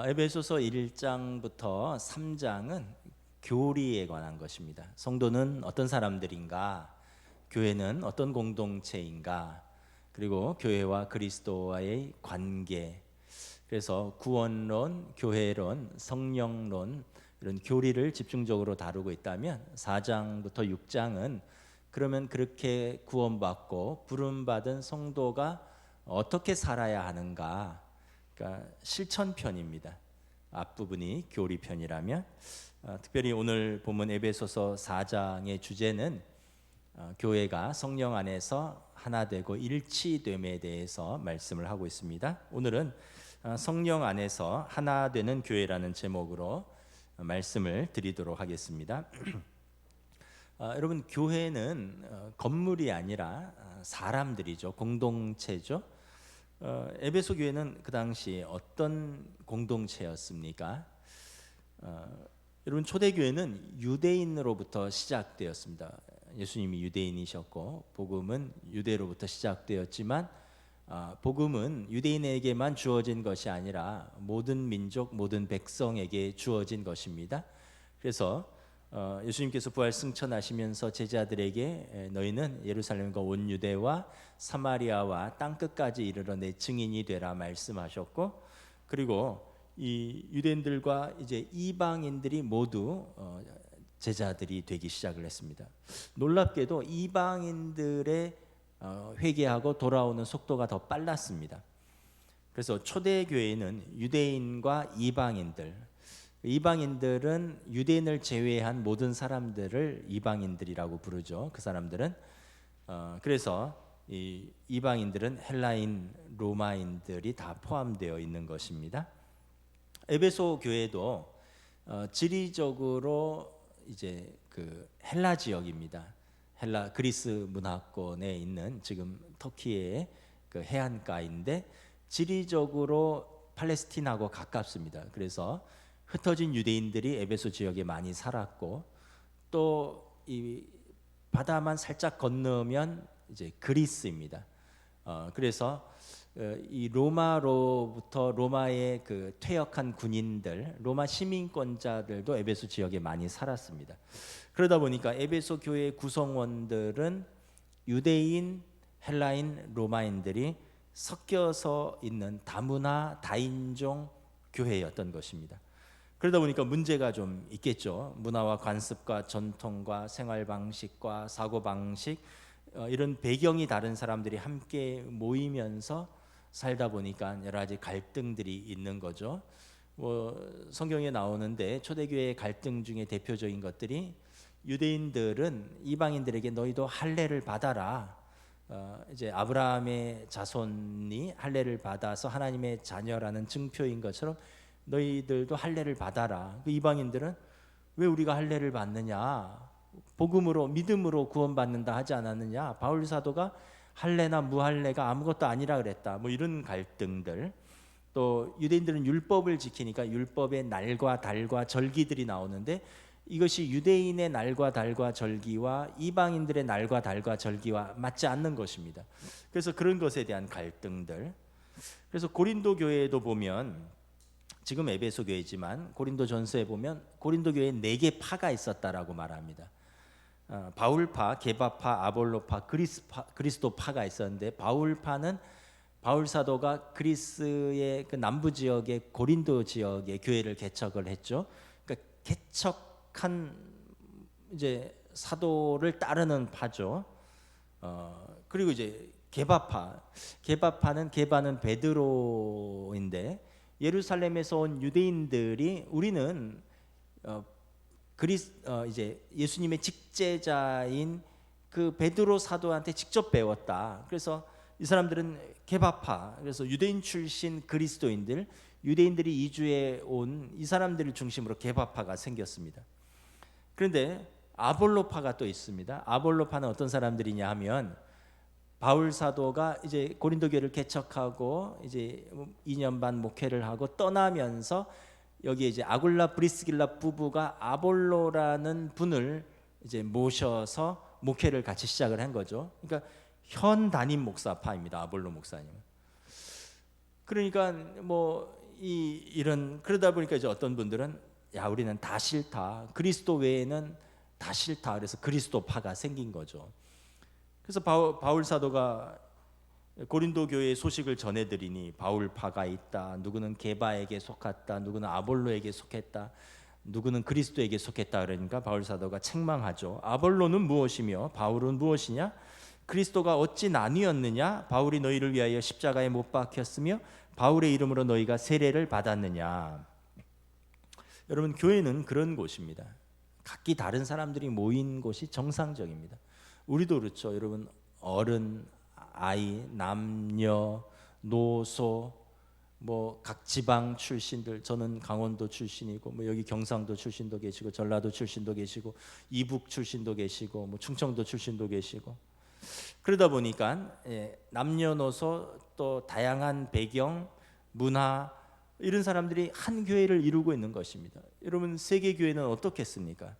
에베소서 1장부터 3장은 교리에 관한 것입니다. 성도는 어떤 사람들인가? 교회는 어떤 공동체인가? 그리고 교회와 그리스도와의 관계. 그래서 구원론, 교회론, 성령론 이런 교리를 집중적으로 다루고 있다면 4장부터 6장은 그러면 그렇게 구원받고 부름받은 성도가 어떻게 살아야 하는가? 그러니까 실천편입니다. 앞부분이 교리편이라면 특별히 오늘 본문 에베소서 4장의 주제는 교회가 성령 안에서 하나 되고 일치됨에 대해서 말씀을 하고 있습니다. 오늘은 성령 안에서 하나 되는 교회라는 제목으로 말씀을 드리도록 하겠습니다. 여러분, 교회는 건물이 아니라 사람들이죠. 공동체죠. 에베소 교회는 그 당시 어떤 공동체였습니까? 여러분, 초대교회는 유대인으로부터 시작되었습니다. 예수님이 유대인이셨고 복음은 유대로부터 시작되었지만 복음은 유대인에게만 주어진 것이 아니라 모든 민족, 모든 백성에게 주어진 것입니다. 그래서 예수님께서 부활 승천하시면서 제자들에게 너희는 예루살렘과 온 유대와 사마리아와 땅끝까지 이르러 내 증인이 되라 말씀하셨고, 그리고 이 유대인들과 이제 이방인들이 모두 제자들이 되기 시작을 했습니다. 놀랍게도 이방인들의 회개하고 돌아오는 속도가 더 빨랐습니다. 그래서 초대교회는 유대인과 이방인들은 유대인을 제외한 모든 사람들을 이방인들이라고 부르죠. 그 사람들은 그래서 이 이방인들은 헬라인, 로마인들이 다 포함되어 있는 것입니다. 에베소 교회도 지리적으로 이제 그 헬라 지역입니다. 헬라 그리스 문화권에 있는 지금 터키의 그 해안가인데 지리적으로 팔레스틴하고 가깝습니다. 그래서 흩어진 유대인들이 에베소 지역에 많이 살았고, 또 이 바다만 살짝 건너면 이제 그리스입니다. 그래서 이 로마로부터 로마의 그 퇴역한 군인들, 로마 시민권자들도 에베소 지역에 많이 살았습니다. 그러다 보니까 에베소 교회 구성원들은 유대인, 헬라인, 로마인들이 섞여서 있는 다문화 다인종 교회였던 것입니다. 그러다 보니까 문제가 좀 있겠죠. 문화와 관습과 전통과 생활 방식과 사고 방식, 이런 배경이 다른 사람들이 함께 모이면서 살다 보니까 여러 가지 갈등들이 있는 거죠. 성경에 나오는데 초대교회의 갈등 중에 대표적인 것들이, 유대인들은 이방인들에게 너희도 할례를 받아라. 이제 아브라함의 자손이 할례를 받아서 하나님의 자녀라는 증표인 것처럼 너희들도 할례를 받아라. 그 이방인들은 왜 우리가 할례를 받느냐? 복음으로, 믿음으로 구원받는다 하지 않았느냐? 바울 사도가 할례나 무할례가 아무것도 아니라 그랬다. 뭐 이런 갈등들. 또 유대인들은 율법을 지키니까 율법의 날과 달과 절기들이 나오는데, 이것이 유대인의 날과 달과 절기와 이방인들의 날과 달과 절기와 맞지 않는 것입니다. 그래서 그런 것에 대한 갈등들. 그래서 고린도 교회에도 보면, 지금 에베소 교회지만 고린도 전서에 보면 고린도 교회에 4개 파가 있었다라고 말합니다. 바울파, 게바파, 아볼로파, 그리스도파가 있었는데, 바울파는 바울 사도가 그리스의 그 남부 지역의 고린도 지역의 교회를 개척을 했죠. 그러니까 개척한 이제 사도를 따르는 파죠. 그리고 이제 게바파는 베드로인데, 예루살렘에서 온 유대인들이 우리는 이제 예수님의 직제자인 그 베드로 사도한테 직접 배웠다. 그래서 이 사람들은 게바파, 그래서 유대인 출신 그리스도인들, 유대인들이 이주해 온 이 사람들을 중심으로 게바파가 생겼습니다. 그런데 아볼로파가 또 있습니다. 아볼로파는 어떤 사람들이냐 하면, 바울 사도가 이제 고린도 교회를 개척하고 이제 2년 반 목회를 하고 떠나면서 여기에 이제 아굴라 브리스길라 부부가 아볼로라는 분을 이제 모셔서 목회를 같이 시작을 한 거죠. 그러니까 현 담임 목사파입니다. 아볼로 목사님. 그러니까 뭐 이런 그러다 보니까 이제 어떤 분들은 야 우리는 다 싫다, 그리스도 외에는 다 싫다, 그래서 그리스도파가 생긴 거죠. 그래서 바울 사도가 고린도 교회의 소식을 전해드리니 바울파가 있다, 누구는 게바에게 속했다, 누구는 아볼로에게 속했다, 누구는 그리스도에게 속했다. 그러니까 바울 사도가 책망하죠. 아볼로는 무엇이며 바울은 무엇이냐? 그리스도가 어찌 나뉘었느냐? 바울이 너희를 위하여 십자가에 못 박혔으며 바울의 이름으로 너희가 세례를 받았느냐? 여러분, 교회는 그런 곳입니다. 각기 다른 사람들이 모인 곳이 정상적입니다. 우리도 그렇죠. 여러분, 어른, 아이, 남녀, 노소, 뭐 각 지방 출신들, 저는 강원도 출신이고 뭐 여기 경상도 출신도 계시고 전라도 출신도 계시고 이북 출신도 계시고 뭐 충청도 출신도 계시고, 그러다 보니까 남녀노소 또 다양한 배경, 문화, 이런 사람들이 한 교회를 이루고 있는 것입니다. 여러분, 세계 교회는 어떻겠습니까?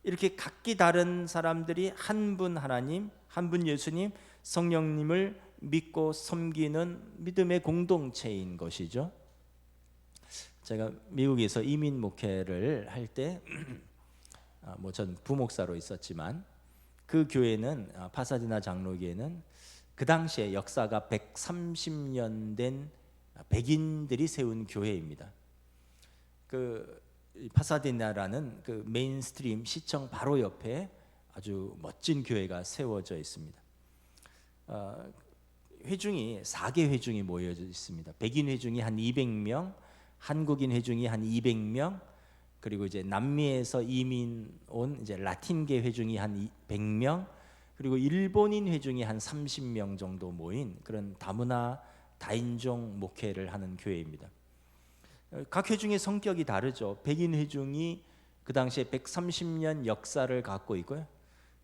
이렇게 각기 다른 사람들이 한 분 하나님, 한 분 예수님, 성령님을 믿고 섬기는 믿음의 공동체인 것이죠. 제가 미국에서 이민 목회를 할 때 뭐 전 부목사로 있었지만 그 교회는 파사디나 장로교회는 그 당시에 역사가 130년 된 백인들이 세운 교회입니다. 그 파사디나라는 그 메인스트림 시청 바로 옆에 아주 멋진 교회가 세워져 있습니다. 회중이 4개 회중이 모여져 있습니다. 백인 회중이 한 200명, 한국인 회중이 한 200명, 그리고 이제 남미에서 이민 온 이제 라틴계 회중이 한 100명, 그리고 일본인 회중이 한 30명 정도 모인 그런 다문화 다인종 목회를 하는 교회입니다. 각 회중의 성격이 다르죠. 백인 회중이 그 당시에 130년 역사를 갖고 있고요.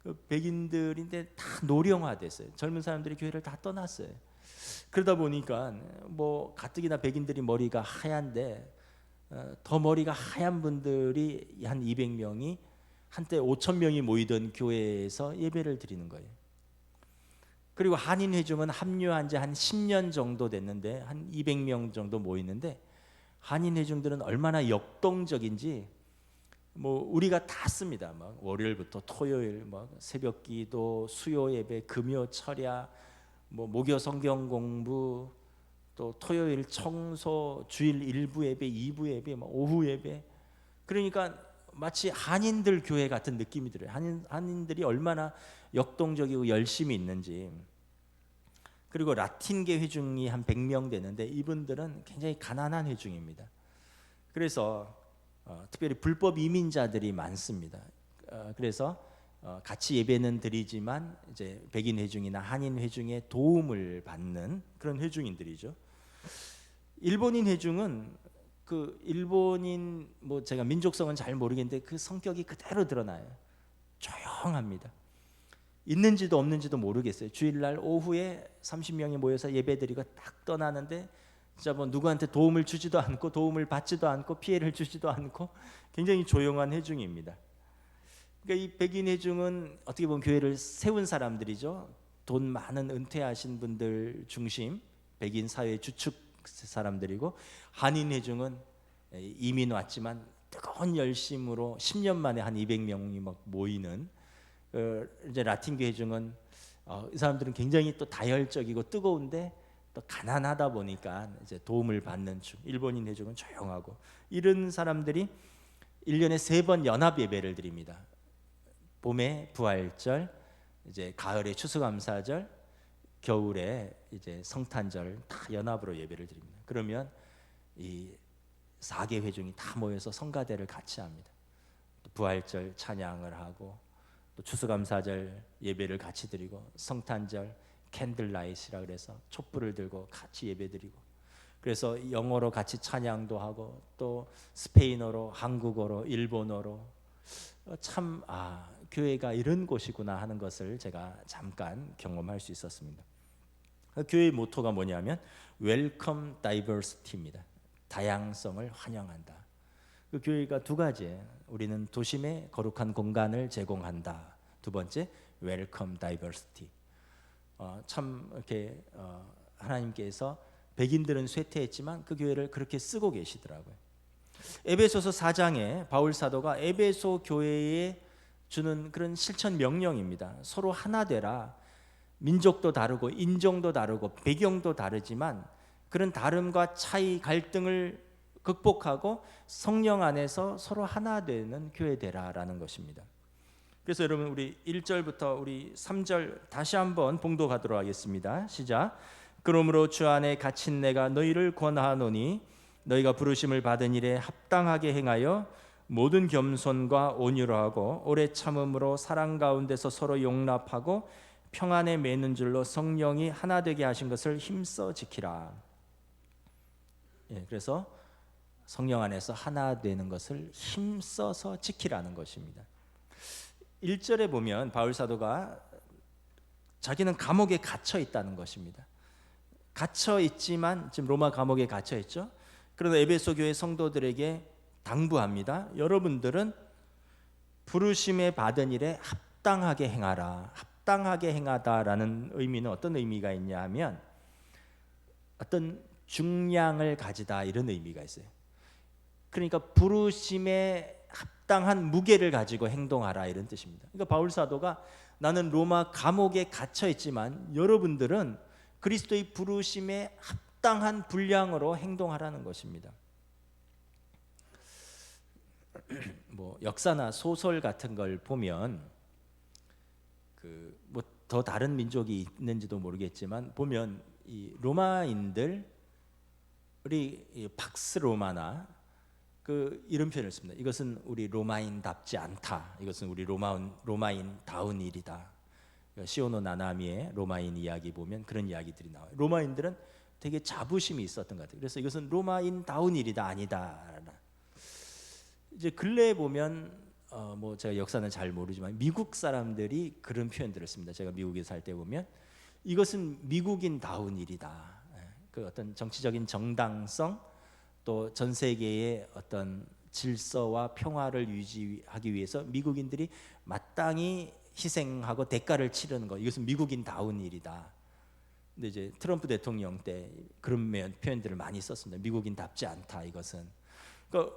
그 백인들인데 다 노령화됐어요. 젊은 사람들이 교회를 다 떠났어요. 그러다 보니까 뭐 가뜩이나 백인들이 머리가 하얀데 더 머리가 하얀 분들이 한 200명이 한때 5,000명이 모이던 교회에서 예배를 드리는 거예요. 그리고 한인 회중은 합류한 지 한 10년 정도 됐는데 한 200명 정도 모이는데, 한인 회중들은 얼마나 역동적인지 뭐 우리가 다 씁니다. 막 월요일부터 토요일 막 새벽기도, 수요 예배, 금요 철야, 뭐 목요 성경 공부, 또 토요일 청소, 주일 1부 예배, 2부 예배, 막 오후 예배. 그러니까 마치 한인들 교회 같은 느낌이 들어요. 한인들이 얼마나 역동적이고 열심히 있는지. 그리고 라틴계 회중이 한 100명 되는데 이분들은 굉장히 가난한 회중입니다. 그래서 특별히 불법 이민자들이 많습니다. 그래서 같이 예배는 드리지만 이제 백인 회중이나 한인 회중의 도움을 받는 그런 회중인들이죠. 일본인 회중은 그 일본인 뭐 제가 민족성은 잘 모르겠는데 그 성격이 그대로 드러나요. 조용합니다. 있는지도 없는지도 모르겠어요. 주일날 오후에 30명이 모여서 예배드리고 딱 떠나는데 진짜 뭐 누구한테 도움을 주지도 않고 도움을 받지도 않고 피해를 주지도 않고 굉장히 조용한 회중입니다. 그러니까 이 백인 회중은 어떻게 보면 교회를 세운 사람들이죠. 돈 많은 은퇴하신 분들 중심 백인 사회 주축 사람들이고, 한인 회중은 이민 왔지만 뜨거운 열심으로 10년 만에 한 200명이 막 모이는, 이제 라틴계 회중은 이 사람들은 굉장히 또 다혈적이고 뜨거운데 또 가난하다 보니까 이제 도움을 받는 일본인 회중은 조용하고, 이런 사람들이 1년에 3번 연합 예배를 드립니다. 봄에 부활절, 이제 가을에 추수감사절, 겨울에 이제 성탄절 다 연합으로 예배를 드립니다. 그러면 이 4개 회중이 다 모여서 성가대를 같이 합니다. 또 부활절 찬양을 하고 또 추수감사절 예배를 같이 드리고 성탄절 캔들라이트라 그래서 촛불을 들고 같이 예배드리고, 그래서 영어로 같이 찬양도 하고 또 스페인어로, 한국어로, 일본어로, 참 교회가 이런 곳이구나 하는 것을 제가 잠깐 경험할 수 있었습니다. 교회의 모토가 뭐냐면 Welcome Diversity입니다. 다양성을 환영한다. 그 교회가 두 가지예요. 우리는 도심에 거룩한 공간을 제공한다. 두 번째, Welcome Diversity. 참 이렇게 하나님께서 백인들은 쇠퇴했지만 그 교회를 그렇게 쓰고 계시더라고요. 에베소서 4장에 바울 사도가 에베소 교회에 주는 그런 실천 명령입니다. 서로 하나 되라. 민족도 다르고 인종도 다르고 배경도 다르지만 그런 다름과 차이, 갈등을 극복하고 성령 안에서 서로 하나 되는 교회 되라라는 것입니다. 그래서 여러분 우리 1절부터 우리 3절 다시 한번 봉독하도록 하겠습니다. 시작. 그러므로 주 안에 갇힌 내가 너희를 권하노니 너희가 부르심을 받은 일에 합당하게 행하여 모든 겸손과 온유로 하고 오래 참음으로 사랑 가운데서 서로 용납하고 평안에 매는 줄로 성령이 하나 되게 하신 것을 힘써 지키라. 그래서 성령 안에서 하나 되는 것을 힘써서 지키라는 것입니다. 1절에 보면 바울 사도가 자기는 감옥에 갇혀 있다는 것입니다. 갇혀 있지만 지금 로마 감옥에 갇혀 있죠. 그러나 에베소 교회 성도들에게 당부합니다. 여러분들은 부르심에 받은 일에 합당하게 행하라. 합당하게 행하다라는 의미는 어떤 의미가 있냐 하면 어떤 중량을 가지다 이런 의미가 있어요. 그러니까 부르심에 합당한 무게를 가지고 행동하라 이런 뜻입니다. 그러니까 바울 사도가 나는 로마 감옥에 갇혀 있지만 여러분들은 그리스도의 부르심에 합당한 분량으로 행동하라는 것입니다. 뭐 역사나 소설 같은 걸 보면 뭐 더 다른 민족이 있는지도 모르겠지만 보면 이 로마인들 우리 팍스 로마나 그 이런 표현을 씁니다. 이것은 우리 로마인답지 않다. 이것은 우리 로마인다운 일이다. 시오노 나나미의 로마인 이야기 보면 그런 이야기들이 나와요. 로마인들은 되게 자부심이 있었던 것 같아요. 그래서 이것은 로마인다운 일이다 아니다. 이제 근래에 보면 뭐 제가 역사는 잘 모르지만 미국 사람들이 그런 표현들을 씁니다. 제가 미국에 살 때 보면 이것은 미국인다운 일이다. 그 어떤 정치적인 정당성 또 전 세계의 어떤 질서와 평화를 유지하기 위해서 미국인들이 마땅히 희생하고 대가를 치르는 것 이것은 미국인다운 일이다. 근데 이제 트럼프 대통령 때 그런 표현들을 많이 썼습니다. 미국인답지 않다 이것은. 그러니까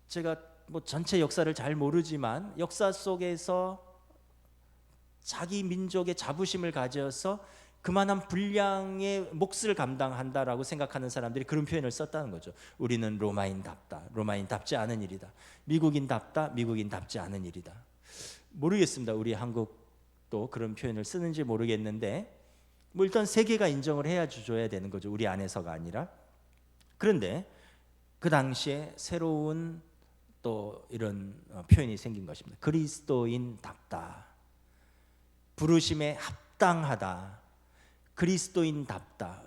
제가 뭐 전체 역사를 잘 모르지만 역사 속에서 자기 민족의 자부심을 가져서 그만한 분량의 몫을 감당한다라고 생각하는 사람들이 그런 표현을 썼다는 거죠. 우리는 로마인답다. 로마인답지 않은 일이다. 미국인답다. 미국인답지 않은 일이다. 모르겠습니다. 우리 한국도 그런 표현을 쓰는지 모르겠는데 뭐 일단 세계가 인정을 해야 줘야 되는 거죠. 우리 안에서가 아니라. 그런데 그 당시에 새로운 또 이런 표현이 생긴 것입니다. 그리스도인답다. 부르심에 합당하다. 그리스도인답다.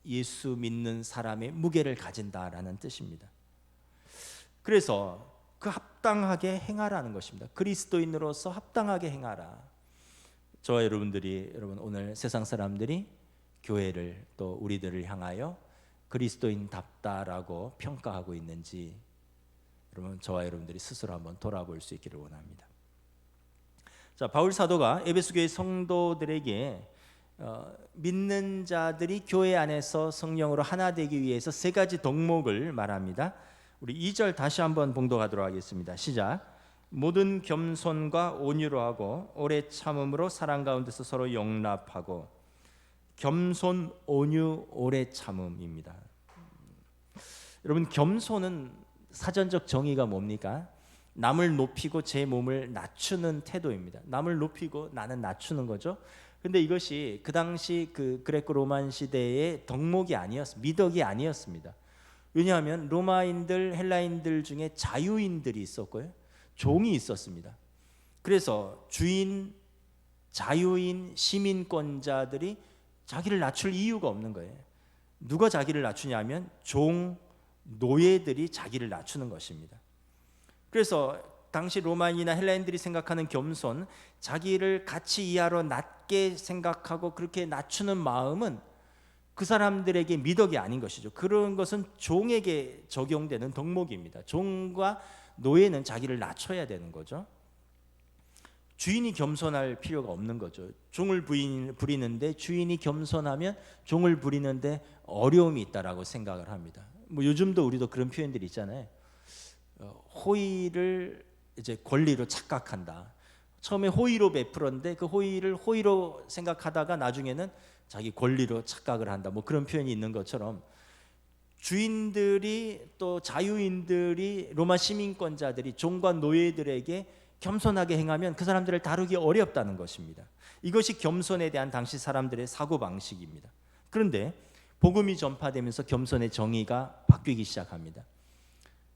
예수 믿는 사람의 무게를 가진다라는 뜻입니다. 그래서 그 합당하게 행하라는 것입니다. 그리스도인으로서 합당하게 행하라. 저와 여러분 오늘 세상 사람들이 교회를 또 우리들을 향하여 그리스도인답다라고 평가하고 있는지 여러분 저와 여러분들이 스스로 한번 돌아볼 수 있기를 원합니다. 자, 바울 사도가 에베소 교회 성도들에게 믿는 자들이 교회 안에서 성령으로 하나 되기 위해서 세 가지 덕목을 말합니다. 우리 2절 다시 한번 봉독하도록 하겠습니다. 시작. 모든 겸손과 온유로 하고 오래 참음으로 사랑 가운데서 서로 용납하고. 겸손, 온유, 오래 참음입니다. 여러분 겸손은 사전적 정의가 뭡니까? 남을 높이고 제 몸을 낮추는 태도입니다. 남을 높이고 나는 낮추는 거죠. 근데 이것이 그 당시 그 그레코 로만 시대의 덕목이 아니었습니다. 미덕이 아니었습니다. 왜냐하면 로마인들, 헬라인들 중에 자유인들이 있었고요. 종이 있었습니다. 그래서 주인, 자유인, 시민권자들이 자기를 낮출 이유가 없는 거예요. 누가 자기를 낮추냐면 종, 노예들이 자기를 낮추는 것입니다. 그래서 당시 로마인이나 헬라인들이 생각하는 겸손, 자기를 가치 이하로 낮게 생각하고 그렇게 낮추는 마음은 그 사람들에게 미덕이 아닌 것이죠. 그런 것은 종에게 적용되는 덕목입니다. 종과 노예는 자기를 낮춰야 되는 거죠. 주인이 겸손할 필요가 없는 거죠. 종을 부리는데 주인이 겸손하면 종을 부리는데 어려움이 있다라고 생각을 합니다. 뭐 요즘도 우리도 그런 표현들이 있잖아요. 호의를 이제 권리로 착각한다. 처음에 호의로 베풀었는데 그 호의를 호의로 생각하다가 나중에는 자기 권리로 착각을 한다. 뭐 그런 표현이 있는 것처럼 주인들이 또 자유인들이 로마 시민권자들이 종과 노예들에게 겸손하게 행하면 그 사람들을 다루기 어렵다는 것입니다. 이것이 겸손에 대한 당시 사람들의 사고방식입니다. 그런데 복음이 전파되면서 겸손의 정의가 바뀌기 시작합니다.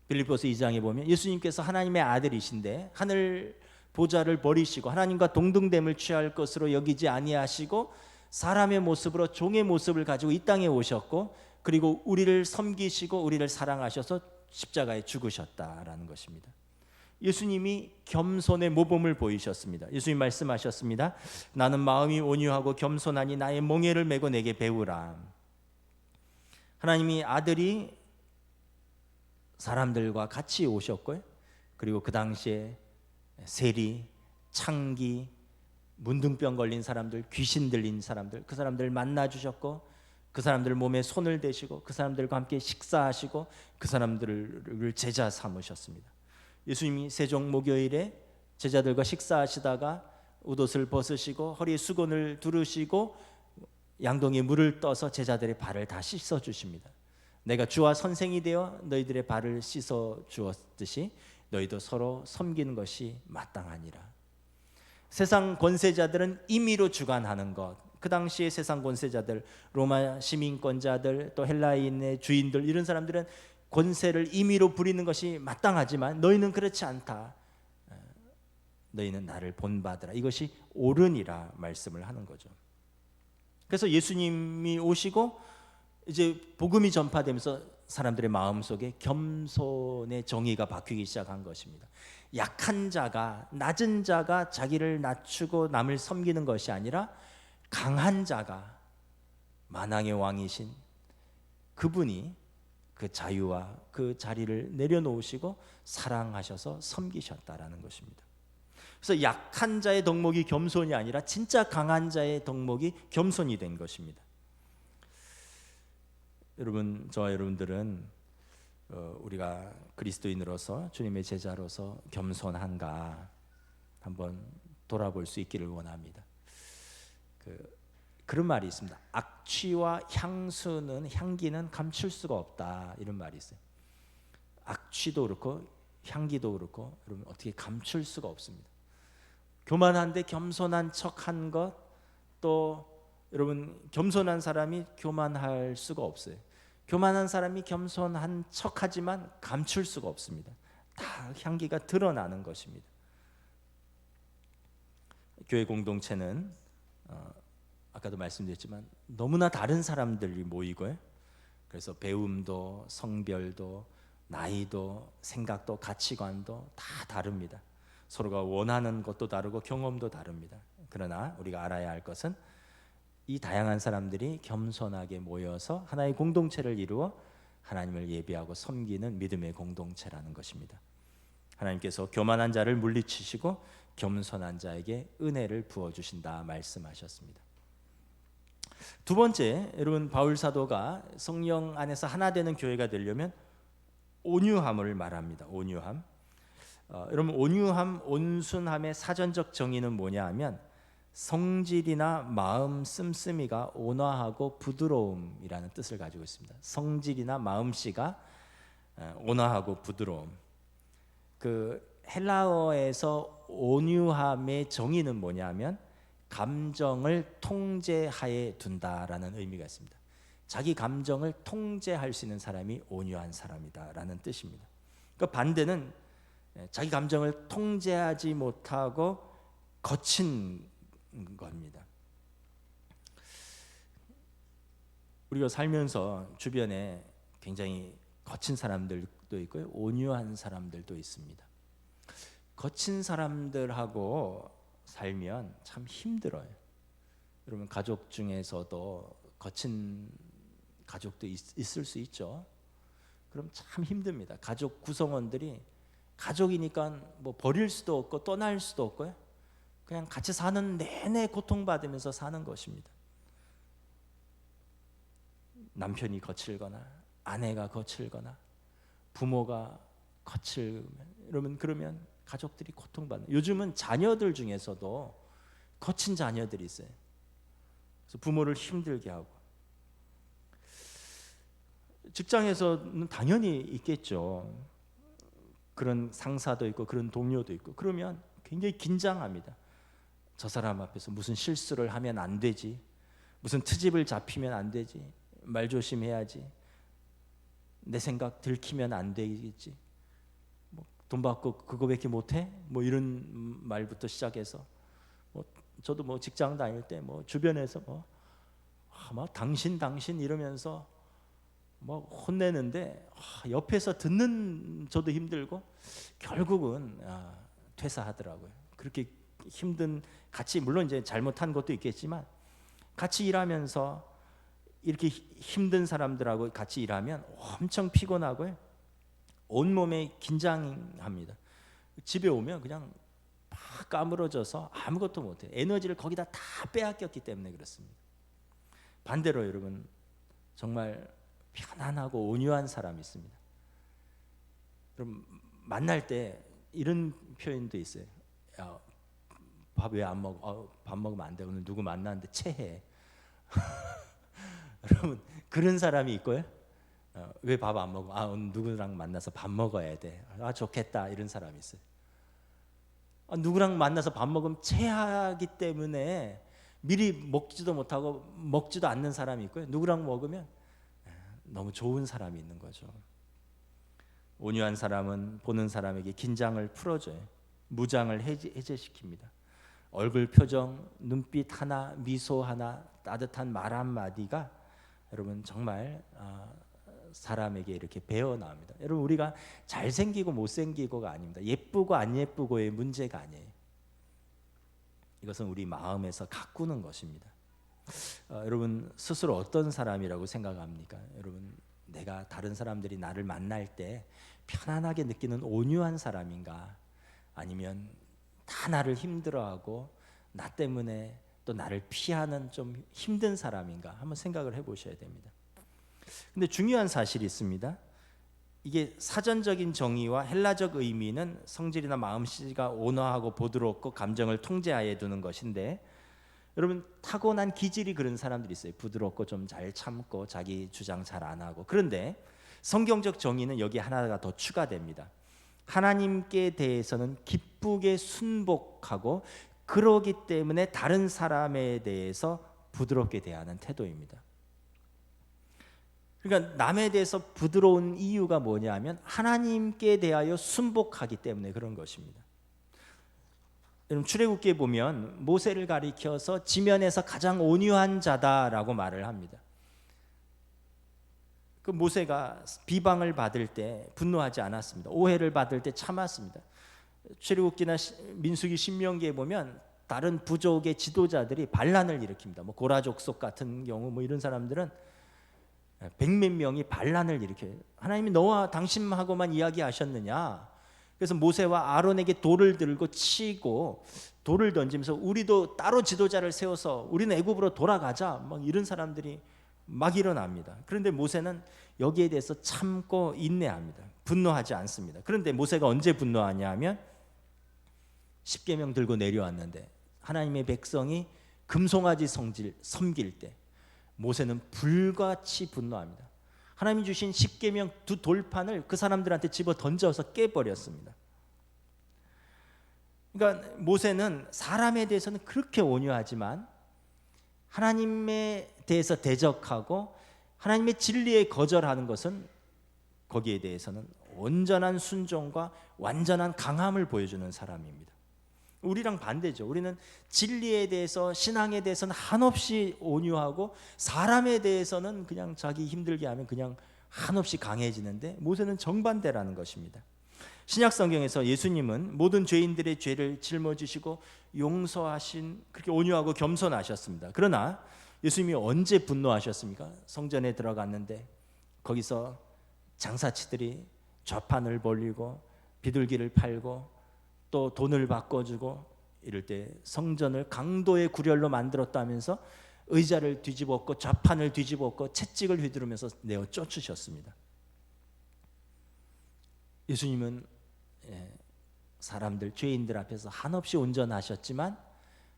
빌립보서 2장에 보면 예수님께서 하나님의 아들이신데 하늘 보좌를 버리시고 하나님과 동등됨을 취할 것으로 여기지 아니하시고 사람의 모습으로 종의 모습을 가지고 이 땅에 오셨고 그리고 우리를 섬기시고 우리를 사랑하셔서 십자가에 죽으셨다라는 것입니다. 예수님이 겸손의 모범을 보이셨습니다. 예수님 말씀하셨습니다. 나는 마음이 온유하고 겸손하니 나의 멍에를 메고 내게 배우라. 하나님이 아들이 사람들과 같이 오셨고요. 그리고 그 당시에 세리, 창기, 문둥병 걸린 사람들, 귀신 들린 사람들, 그 사람들 만나 주셨고 그 사람들 몸에 손을 대시고 그 사람들과 함께 식사하시고 그 사람들을 제자 삼으셨습니다. 예수님이 세종 목요일에 제자들과 식사하시다가 웃옷을 벗으시고 허리에 수건을 두르시고 양동이에 물을 떠서 제자들의 발을 다 씻어 주십니다. 내가 주와 선생이 되어 너희들의 발을 씻어 주었듯이 너희도 서로 섬기는 것이 마땅하니라. 세상 권세자들은 임의로 주관하는 것, 그 당시의 세상 권세자들, 로마 시민권자들, 또 헬라인의 주인들, 이런 사람들은 권세를 임의로 부리는 것이 마땅하지만 너희는 그렇지 않다. 너희는 나를 본받으라. 이것이 옳으니라 말씀을 하는 거죠. 그래서 예수님이 오시고 이제 복음이 전파되면서 사람들의 마음속에 겸손의 정의가 바뀌기 시작한 것입니다. 약한 자가, 낮은 자가 자기를 낮추고 남을 섬기는 것이 아니라 강한 자가, 만왕의 왕이신 그분이 그 자유와 그 자리를 내려놓으시고 사랑하셔서 섬기셨다라는 것입니다. 그래서 약한 자의 덕목이 겸손이 아니라 진짜 강한 자의 덕목이 겸손이 된 것입니다. 여러분, 저와 여러분들은 우리가 그리스도인으로서 주님의 제자로서 겸손한가 한번 돌아볼 수 있기를 원합니다. 그런 말이 있습니다. 악취와 향기는 감출 수가 없다, 이런 말이 있어요. 악취도 그렇고 향기도 그렇고 여러분 어떻게 감출 수가 없습니다. 교만한데 겸손한 척한 것, 또 여러분 겸손한 사람이 교만할 수가 없어요. 교만한 사람이 겸손한 척하지만 감출 수가 없습니다. 다 향기가 드러나는 것입니다. 교회 공동체는 아까도 말씀드렸지만 너무나 다른 사람들이 모이고요. 그래서 배움도 성별도 나이도 생각도 가치관도 다 다릅니다. 서로가 원하는 것도 다르고 경험도 다릅니다. 그러나 우리가 알아야 할 것은 이 다양한 사람들이 겸손하게 모여서 하나의 공동체를 이루어 하나님을 예배하고 섬기는 믿음의 공동체라는 것입니다. 하나님께서 교만한 자를 물리치시고 겸손한 자에게 은혜를 부어주신다 말씀하셨습니다. 두 번째, 여러분 바울 사도가 성령 안에서 하나 되는 교회가 되려면 온유함을 말합니다. 온유함. 여러분 온유함, 온순함의 사전적 정의는 뭐냐 하면 성질이나 마음 씀씀이가 온화하고 부드러움이라는 뜻을 가지고 있습니다. 성질이나 마음씨가 온화하고 부드러움. 그 헬라어에서 온유함의 정의는 뭐냐면 감정을 통제하에 둔다라는 의미가 있습니다. 자기 감정을 통제할 수 있는 사람이 온유한 사람이다라는 뜻입니다. 그 반대는 자기 감정을 통제하지 못하고 거친 겁니다. 우리가 살면서 주변에 굉장히 거친 사람들도 있고요, 온유한 사람들도 있습니다. 거친 사람들하고 살면 참 힘들어요. 여러분 가족 중에서도 거친 가족도 있을 수 있죠. 그럼 참 힘듭니다. 가족 구성원들이 가족이니까 뭐 버릴 수도 없고 떠날 수도 없고요. 그냥 같이 사는 내내 고통받으면서 사는 것입니다. 남편이 거칠거나 아내가 거칠거나 부모가 거칠면 여러분 그러면 가족들이 고통받는. 요즘은 자녀들 중에서도 거친 자녀들이 있어요. 그래서 부모를 힘들게 하고. 직장에서는 당연히 있겠죠. 그런 상사도 있고 그런 동료도 있고. 그러면 굉장히 긴장합니다. 저 사람 앞에서 무슨 실수를 하면 안 되지, 무슨 트집을 잡히면 안 되지, 말 조심해야지, 내 생각 들키면 안 되겠지, 뭐 돈 받고 그거밖에 못해? 뭐 이런 말부터 시작해서 뭐 저도 뭐 직장 다닐 때 뭐 주변에서 막 당신 이러면서 뭐 혼내는데 옆에서 듣는 저도 힘들고 결국은 퇴사하더라고요. 그렇게 힘든, 같이 물론 이제 잘못한 것도 있겠지만 같이 일하면서 이렇게 힘든 사람들하고 같이 일하면 엄청 피곤하고요. 온몸에 긴장합니다. 집에 오면 그냥 막 까무러져서 아무것도 못해요. 에너지를 거기다 다 빼앗겼기 때문에 그렇습니다. 반대로 여러분 정말 편안하고 온유한 사람이 있습니다. 그럼 만날 때 이런 표현도 있어요. 야, 밥 왜 안 먹어? 밥 먹으면 안 돼. 오늘 누구 만났는데 체해. 여러분 그런 사람이 있고요. 왜 밥 안 먹어? 오늘 누구랑 만나서 밥 먹어야 돼. 좋겠다. 이런 사람이 있어요. 누구랑 만나서 밥 먹으면 체하기 때문에 미리 먹지도 못하고 먹지도 않는 사람이 있고요. 누구랑 먹으면 너무 좋은 사람이 있는 거죠. 온유한 사람은 보는 사람에게 긴장을 풀어줘요. 무장을 해제시킵니다. 얼굴 표정, 눈빛 하나, 미소 하나, 따뜻한 말 한마디가 여러분 정말 사람에게 이렇게 배어나옵니다. 여러분 우리가 잘생기고 못생기고가 아닙니다. 예쁘고 안 예쁘고의 문제가 아니에요. 이것은 우리 마음에서 가꾸는 것입니다. 여러분 스스로 어떤 사람이라고 생각합니까? 여러분 내가 다른 사람들이 나를 만날 때 편안하게 느끼는 온유한 사람인가? 아니면 다 나를 힘들어하고 나 때문에 또 나를 피하는 좀 힘든 사람인가? 한번 생각을 해보셔야 됩니다. 근데 중요한 사실이 있습니다. 이게 사전적인 정의와 헬라적 의미는 성질이나 마음씨가 온화하고 부드럽고 감정을 통제하에 두는 것인데 여러분 타고난 기질이 그런 사람들이 있어요. 부드럽고 좀 잘 참고 자기 주장 잘 안 하고. 그런데 성경적 정의는 여기 하나가 더 추가됩니다. 하나님께 대해서는 기쁘게 순복하고 그러기 때문에 다른 사람에 대해서 부드럽게 대하는 태도입니다. 그러니까 남에 대해서 부드러운 이유가 뭐냐면 하나님께 대하여 순복하기 때문에 그런 것입니다. 여러분 출애굽기에 보면 모세를 가리켜서 지면에서 가장 온유한 자다라고 말을 합니다. 그 모세가 비방을 받을 때 분노하지 않았습니다. 오해를 받을 때 참았습니다. 출애굽기나 민수기 신명기에 보면 다른 부족의 지도자들이 반란을 일으킵니다. 뭐 고라 족속 같은 경우 뭐 이런 사람들은 백몇 명이 반란을 일으켜요. 하나님이 너와 당신하고만 이야기하셨느냐? 그래서 모세와 아론에게 돌을 들고 치고 돌을 던지면서 우리도 따로 지도자를 세워서 우리는 애굽으로 돌아가자 막 이런 사람들이 막 일어납니다. 그런데 모세는 여기에 대해서 참고 인내합니다. 분노하지 않습니다. 그런데 모세가 언제 분노하냐 하면 십계명 들고 내려왔는데 하나님의 백성이 금송아지 섬길 때 모세는 불같이 분노합니다. 하나님이 주신 십계명 두 돌판을 그 사람들한테 집어 던져서 깨버렸습니다. 그러니까 모세는 사람에 대해서는 그렇게 온유하지만 하나님에 대해서 대적하고 하나님의 진리에 거절하는 것은 거기에 대해서는 온전한 순종과 완전한 강함을 보여주는 사람입니다. 우리랑 반대죠. 우리는 진리에 대해서 신앙에 대해서는 한없이 온유하고 사람에 대해서는 그냥 자기 힘들게 하면 그냥 한없이 강해지는데 모세는 정반대라는 것입니다. 신약 성경에서 예수님은 모든 죄인들의 죄를 짊어지시고 용서하신 그렇게 온유하고 겸손하셨습니다. 그러나 예수님이 언제 분노하셨습니까? 성전에 들어갔는데 거기서 장사치들이 좌판을 벌리고 비둘기를 팔고 또 돈을 바꿔주고 이럴 때 성전을 강도의 구렬로 만들었다면서 의자를 뒤집었고 좌판을 뒤집었고 채찍을 휘두르면서 내어 쫓으셨습니다. 예수님은 사람들, 죄인들 앞에서 한없이 온전하셨지만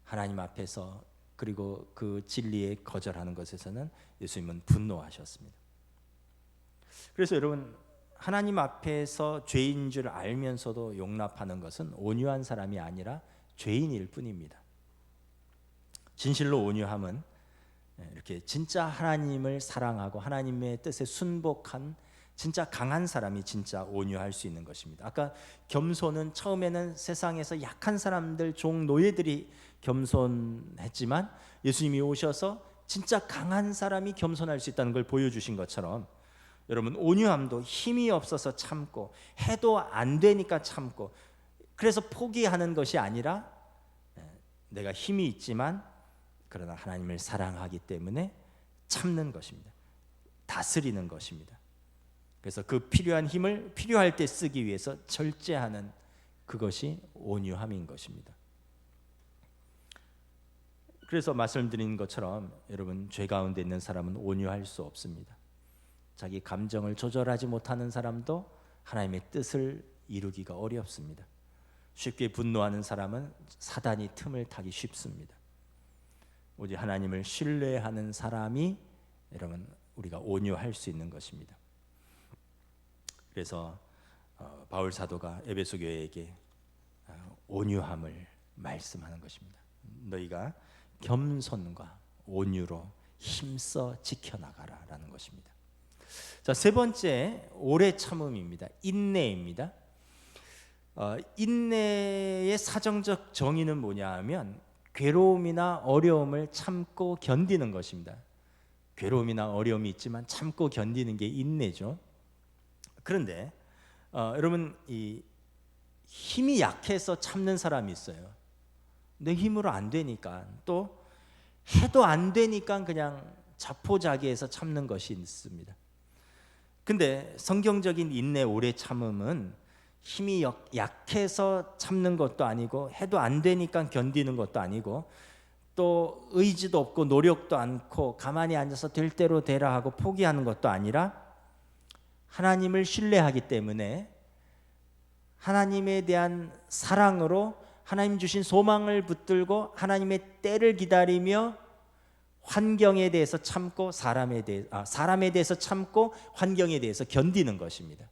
하나님 앞에서 그리고 그 진리에 거절하는 것에서는 예수님은 분노하셨습니다. 그래서 여러분, 하나님 앞에서 죄인 줄 알면서도 용납하는 것은 온유한 사람이 아니라 죄인일 뿐입니다. 진실로 온유함은 이렇게 진짜 하나님을 사랑하고 하나님의 뜻에 순복한 진짜 강한 사람이 진짜 온유할 수 있는 것입니다. 아까 겸손은 처음에는 세상에서 약한 사람들, 종 노예들이 겸손했지만 예수님이 오셔서 진짜 강한 사람이 겸손할 수 있다는 걸 보여주신 것처럼, 여러분, 온유함도 힘이 없어서 참고 해도 안 되니까 참고 그래서 포기하는 것이 아니라 내가 힘이 있지만 그러나 하나님을 사랑하기 때문에 참는 것입니다. 다스리는 것입니다. 그래서 그 필요한 힘을 필요할 때 쓰기 위해서 절제하는 그것이 온유함인 것입니다. 그래서 말씀드린 것처럼 여러분, 죄 가운데 있는 사람은 온유할 수 없습니다. 자기 감정을 조절하지 못하는 사람도 하나님의 뜻을 이루기가 어렵습니다. 쉽게 분노하는 사람은 사단이 틈을 타기 쉽습니다. 오직 하나님을 신뢰하는 사람이 여러분, 우리가 온유할 수 있는 것입니다. 그래서 바울 사도가 에베소 교회에게 온유함을 말씀하는 것입니다. 너희가 겸손과 온유로 힘써 지켜나가라라는 것입니다. 자, 세 번째, 오래 참음입니다. 인내입니다. 인내의 사정적 정의는 뭐냐 하면 괴로움이나 어려움을 참고 견디는 것입니다. 괴로움이나 어려움이 있지만 참고 견디는 게 인내죠. 그런데 여러분, 이 힘이 약해서 참는 사람이 있어요. 내 힘으로 안 되니까, 또 해도 안 되니까 그냥 자포자기해서 참는 것이 있습니다. 근데 성경적인 인내, 오래 참음은 힘이 약해서 참는 것도 아니고 해도 안 되니까 견디는 것도 아니고 또 의지도 없고 노력도 않고 가만히 앉아서 될 대로 되라 하고 포기하는 것도 아니라 하나님을 신뢰하기 때문에 하나님에 대한 사랑으로 하나님 주신 소망을 붙들고 하나님의 때를 기다리며 환경에 대해서 참고 사람에 대해서 참고 환경에 대해서 견디는 것입니다.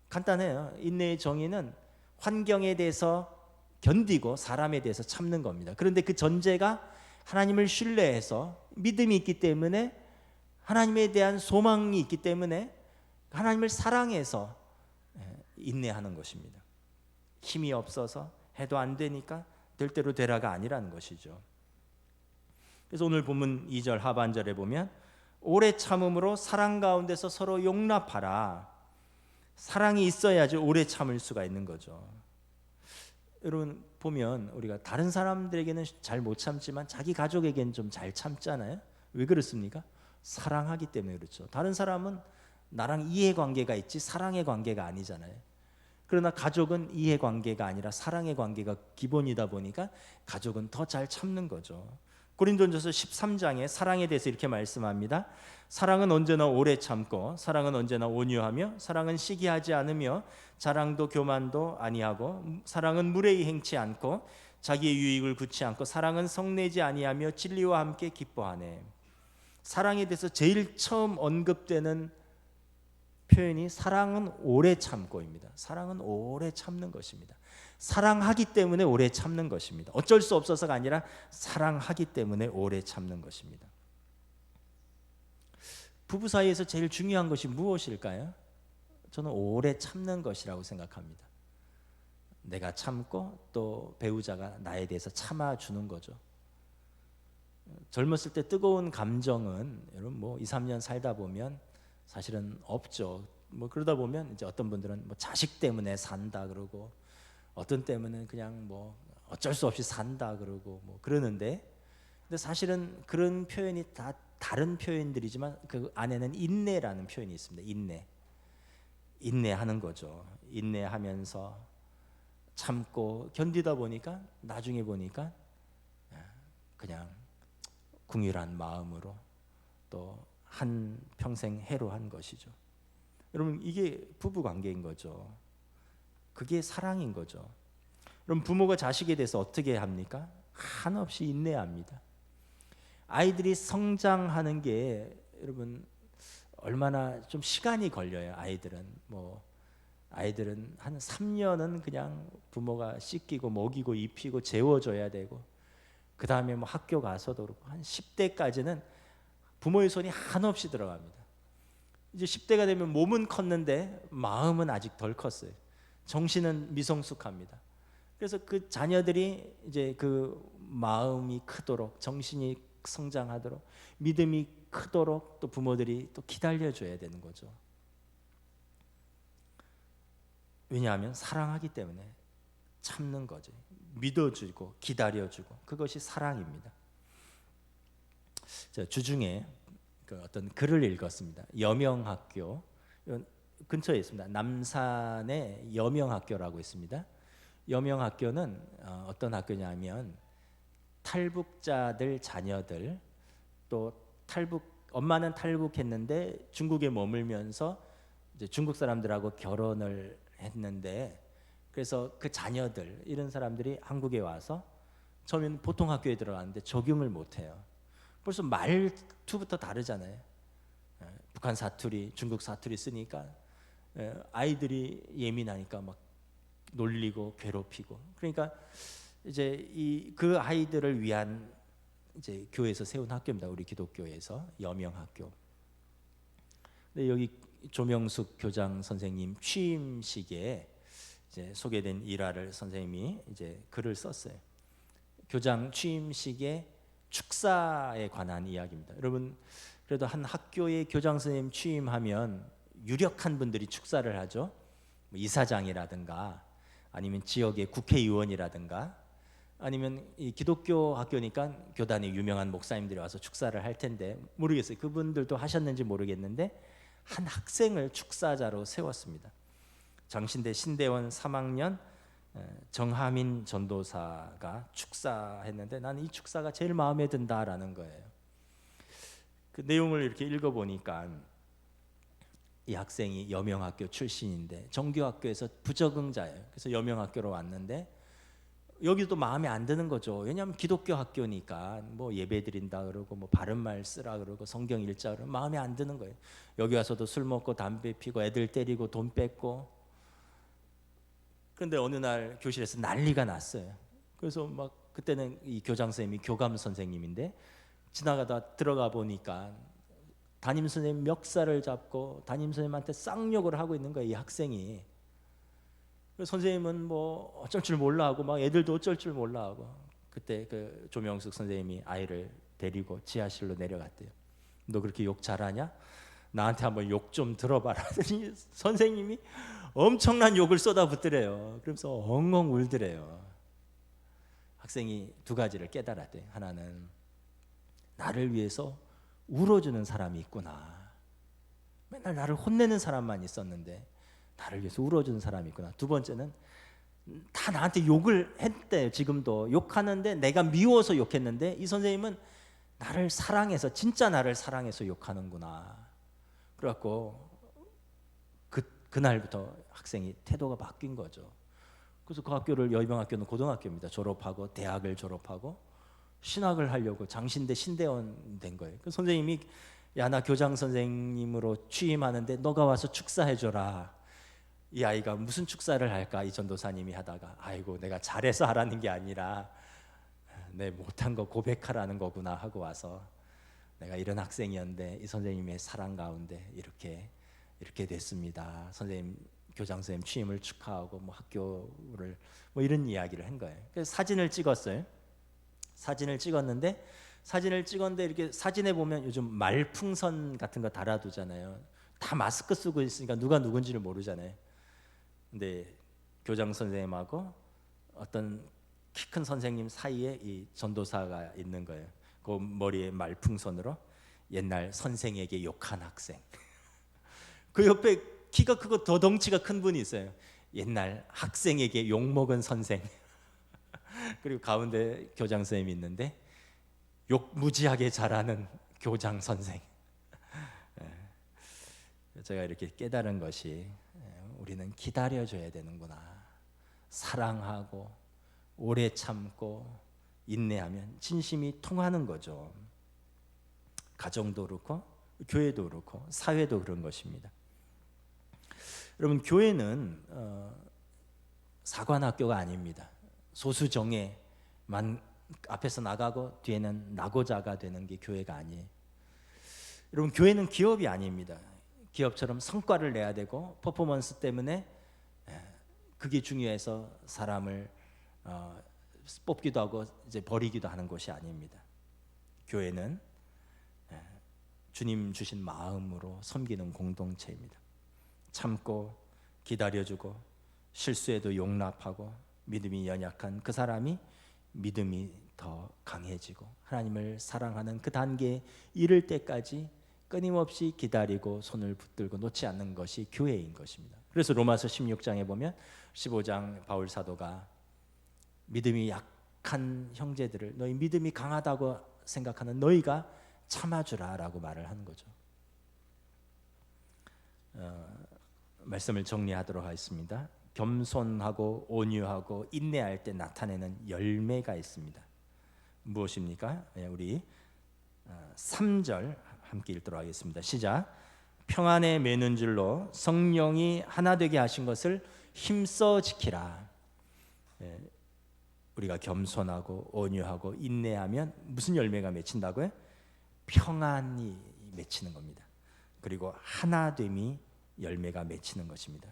간단해요. 인내의 정의는 환경에 대해서 견디고 사람에 대해서 참는 겁니다. 그런데 그 전제가 하나님을 신뢰해서 믿음이 있기 때문에, 하나님에 대한 소망이 있기 때문에, 하나님을 사랑해서 인내하는 것입니다. 힘이 없어서 해도 안 되니까 될 대로 되라가 아니라는 것이죠. 그래서 오늘 본문 2절 하반절에 보면 오래 참음으로 사랑 가운데서 서로 용납하라. 사랑이 있어야지 오래 참을 수가 있는 거죠. 여러분 보면 우리가 다른 사람들에게는 잘 못 참지만 자기 가족에게는 좀 잘 참잖아요. 왜 그렇습니까? 사랑하기 때문에 그렇죠. 다른 사람은 나랑 이해관계가 있지 사랑의 관계가 아니잖아요. 그러나 가족은 이해관계가 아니라 사랑의 관계가 기본이다 보니까 가족은 더 잘 참는 거죠. 고린도전서 13장에 사랑에 대해서 이렇게 말씀합니다. 사랑은 언제나 오래 참고 사랑은 언제나 온유하며 사랑은 시기하지 않으며 자랑도 교만도 아니하고 사랑은 무례히 행치 않고 자기의 유익을 굳지 않고 사랑은 성내지 아니하며 진리와 함께 기뻐하네. 사랑에 대해서 제일 처음 언급되는 표현이 사랑은 오래 참고입니다. 사랑은 오래 참는 것입니다. 사랑하기 때문에 오래 참는 것입니다. 어쩔 수 없어서가 아니라 사랑하기 때문에 오래 참는 것입니다. 부부 사이에서 제일 중요한 것이 무엇일까요? 저는 오래 참는 것이라고 생각합니다. 내가 참고 또 배우자가 나에 대해서 참아주는 거죠. 젊었을 때 뜨거운 감정은 여러분 뭐 2, 3년 살다 보면 사실은 없죠. 뭐 그러다 보면 이제 어떤 분들은 뭐 자식 때문에 산다 그러고 어떤 때문에 그냥 뭐 어쩔 수 없이 산다 그러고 뭐 그러는데, 근데 사실은 그런 표현이 다 다른 표현들이지만 그 안에는 인내라는 표현이 있습니다. 인내하는 거죠. 인내하면서 참고 견디다 보니까 나중에 보니까 그냥 궁휼한 마음으로 또 한 평생 해로한 것이죠. 여러분, 이게 부부 관계인 거죠. 그게 사랑인 거죠. 그럼 부모가 자식에 대해서 어떻게 합니까? 한없이 인내합니다. 아이들이 성장하는 게 여러분 얼마나 좀 시간이 걸려요. 아이들은 한 3년은 그냥 부모가 씻기고 먹이고 입히고 재워줘야 되고, 그 다음에 뭐 학교 가서도 그렇고 한 10대까지는 부모의 손이 한없이 들어갑니다. 이제 10대가 되면 몸은 컸는데 마음은 아직 덜 컸어요. 정신은 미성숙합니다. 그래서 그 자녀들이 이제 그 마음이 크도록, 정신이 성장하도록, 믿음이 크도록 또 부모들이 또 기다려줘야 되는 거죠. 왜냐하면 사랑하기 때문에 참는 거죠. 믿어주고 기다려주고, 그것이 사랑입니다. 주중에 그 어떤 글을 읽었습니다. 여명학교 근처에 있습니다. 남산에 여명학교라고 있습니다. 여명학교는 어떤 학교냐면 탈북자들 자녀들, 또 엄마는 탈북했는데 중국에 머물면서 이제 중국 사람들하고 결혼을 했는데, 그래서 그 자녀들, 이런 사람들이 한국에 와서 처음에는 보통 학교에 들어갔는데 적응을 못해요. 벌써 말투부터 다르잖아요. 북한 사투리, 중국 사투리 쓰니까 아이들이 예민하니까 막 놀리고 괴롭히고. 그러니까 이제 그 아이들을 위한 이제 교회에서 세운 학교입니다. 우리 기독교에서 여명학교. 근데 여기 조명숙 교장 선생님 취임식에 이제 소개된 일화를 선생님이 이제 글을 썼어요. 교장 취임식에 축사에 관한 이야기입니다. 여러분, 그래도 한 학교의 교장 선생님 취임하면 유력한 분들이 축사를 하죠. 뭐 이사장이라든가 아니면 지역의 국회의원이라든가, 아니면 이 기독교 학교니까 교단의 유명한 목사님들이 와서 축사를 할 텐데, 모르겠어요. 그분들도 하셨는지 모르겠는데 한 학생을 축사자로 세웠습니다. 장신대 신대원 3학년 정하민 전도사가 축사했는데, 나는 이 축사가 제일 마음에 든다라는 거예요. 그 내용을 이렇게 읽어보니까 이 학생이 여명학교 출신인데 정규학교에서 부적응자예요. 그래서 여명학교로 왔는데 여기도 마음에 안 드는 거죠. 왜냐하면 기독교 학교니까 뭐 예배 드린다 그러고 뭐 바른말 쓰라 그러고 성경 읽자 그러면 마음에 안 드는 거예요. 여기 와서도 술 먹고 담배 피고 애들 때리고 돈 뺏고. 그런데 어느 날 교실에서 난리가 났어요. 그래서 막 그때는 이 교장 선생님이 교감 선생님인데 지나가다 들어가 보니까 담임 선생님 멱살을 잡고 담임 선생님한테 쌍욕을 하고 있는 거예요, 이 학생이. 선생님은 뭐 어쩔 줄 몰라 하고 막 애들도 어쩔 줄 몰라 하고, 그때 그 조명숙 선생님이 아이를 데리고 지하실로 내려갔대요. 너 그렇게 욕 잘하냐? 나한테 한번 욕 좀 들어봐라 하더니 선생님이 엄청난 욕을 쏟아붓더래요. 그러면서 엉엉 울더래요. 학생이 두 가지를 깨달았대요. 하나는 나를 위해서 울어주는 사람이 있구나. 맨날 나를 혼내는 사람만 있었는데 나를 위해서 울어주는 사람이 있구나. 두 번째는 다 나한테 욕을 했대요. 지금도 욕하는데 내가 미워서 욕했는데 이 선생님은 나를 사랑해서, 진짜 나를 사랑해서 욕하는구나. 그래갖고 그날부터 학생이 태도가 바뀐 거죠. 그래서 그 학교를, 여명학교는 고등학교입니다. 졸업하고 대학을 졸업하고 신학을 하려고 장신대 신대원 된 거예요. 그 선생님이 야, 나 교장 선생님으로 취임하는데 너가 와서 축사해줘라. 이 아이가 무슨 축사를 할까? 이 전도사님이 하다가 아이고, 내가 잘해서 하라는 게 아니라 내 못한 거 고백하라는 거구나 하고 와서 내가 이런 학생이었는데 이 선생님의 사랑 가운데 이렇게 됐습니다. 선생님, 교장 선생님 취임을 축하하고 뭐 학교를 뭐 이런 이야기를 한 거예요. 그래서 사진을 찍었어요. 사진을 찍었는데 이렇게 사진에 보면 요즘 말풍선 같은 거 달아두잖아요. 다 마스크 쓰고 있으니까 누가 누군지를 모르잖아요. 근데 교장 선생님하고 어떤 키 큰 선생님 사이에 이 전도사가 있는 거예요. 그 머리에 말풍선으로 옛날 선생에게 욕한 학생. 그 옆에 키가 크고 더 덩치가 큰 분이 있어요. 옛날 학생에게 욕먹은 선생 그리고 가운데 교장 선생님이 있는데 욕 무지하게 잘하는 교장 선생. 제가 이렇게 깨달은 것이 우리는 기다려줘야 되는구나. 사랑하고 오래 참고 인내하면 진심이 통하는 거죠. 가정도 그렇고 교회도 그렇고 사회도 그런 것입니다. 여러분, 교회는 사관학교가 아닙니다. 소수정예만 앞에서 나가고 뒤에는 나고자가 되는 게 교회가 아니에요. 여러분, 교회는 기업이 아닙니다. 기업처럼 성과를 내야 되고 퍼포먼스 때문에 그게 중요해서 사람을 뽑기도 하고 이제 버리기도 하는 곳이 아닙니다. 교회는 주님 주신 마음으로 섬기는 공동체입니다. 참고 기다려주고 실수에도 용납하고 믿음이 연약한 그 사람이 믿음이 더 강해지고 하나님을 사랑하는 그 단계에 이를 때까지 끊임없이 기다리고 손을 붙들고 놓지 않는 것이 교회인 것입니다. 그래서 로마서 16장에 보면 15장 바울 사도가 믿음이 약한 형제들을 너희 믿음이 강하다고 생각하는 너희가 참아주라라고 말을 하는 거죠. 말씀을 정리하도록 하겠습니다. 겸손하고 온유하고 인내할 때 나타내는 열매가 있습니다. 무엇입니까? 우리 3절 함께 읽도록 하겠습니다. 시작. 평안에 매는 줄로 성령이 하나 되게 하신 것을 힘써 지키라. 우리가 겸손하고 온유하고 인내하면 무슨 열매가 맺힌다고요? 평안이 맺히는 겁니다. 그리고 하나됨이 열매가 맺히는 것입니다.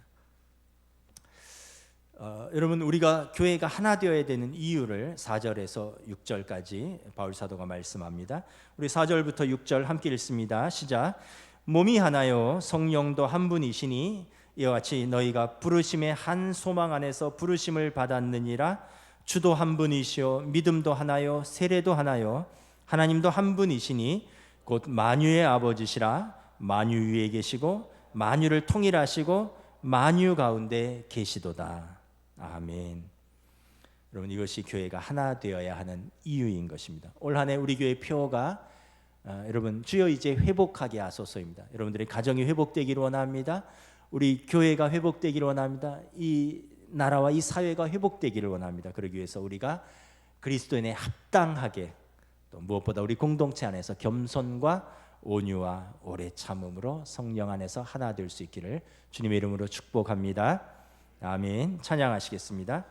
여러분, 우리가 교회가 하나 되어야 되는 이유를 4절에서 6절까지 바울 사도가 말씀합니다. 우리 4절부터 6절 함께 읽습니다. 시작. 몸이 하나요 성령도 한 분이시니 이와 같이 너희가 부르심의 한 소망 안에서 부르심을 받았느니라. 주도 한 분이시요 믿음도 하나요 세례도 하나요 하나님도 한 분이시니 곧 만유의 아버지시라. 만유 위에 계시고 만유를 통일하시고 만유 가운데 계시도다. 아멘. 여러분, 이것이 교회가 하나 되어야 하는 이유인 것입니다. 올 한 해 우리 교회 표어가 여러분 주여 이제 회복하게 하소서입니다. 여러분들의 가정이 회복되기를 원합니다. 우리 교회가 회복되기를 원합니다. 이 나라와 이 사회가 회복되기를 원합니다. 그러기 위해서 우리가 그리스도인에 합당하게 또 무엇보다 우리 공동체 안에서 겸손과 온유와 오래 참음으로 성령 안에서 하나 될 수 있기를 주님의 이름으로 축복합니다. 아멘. 찬양하시겠습니다.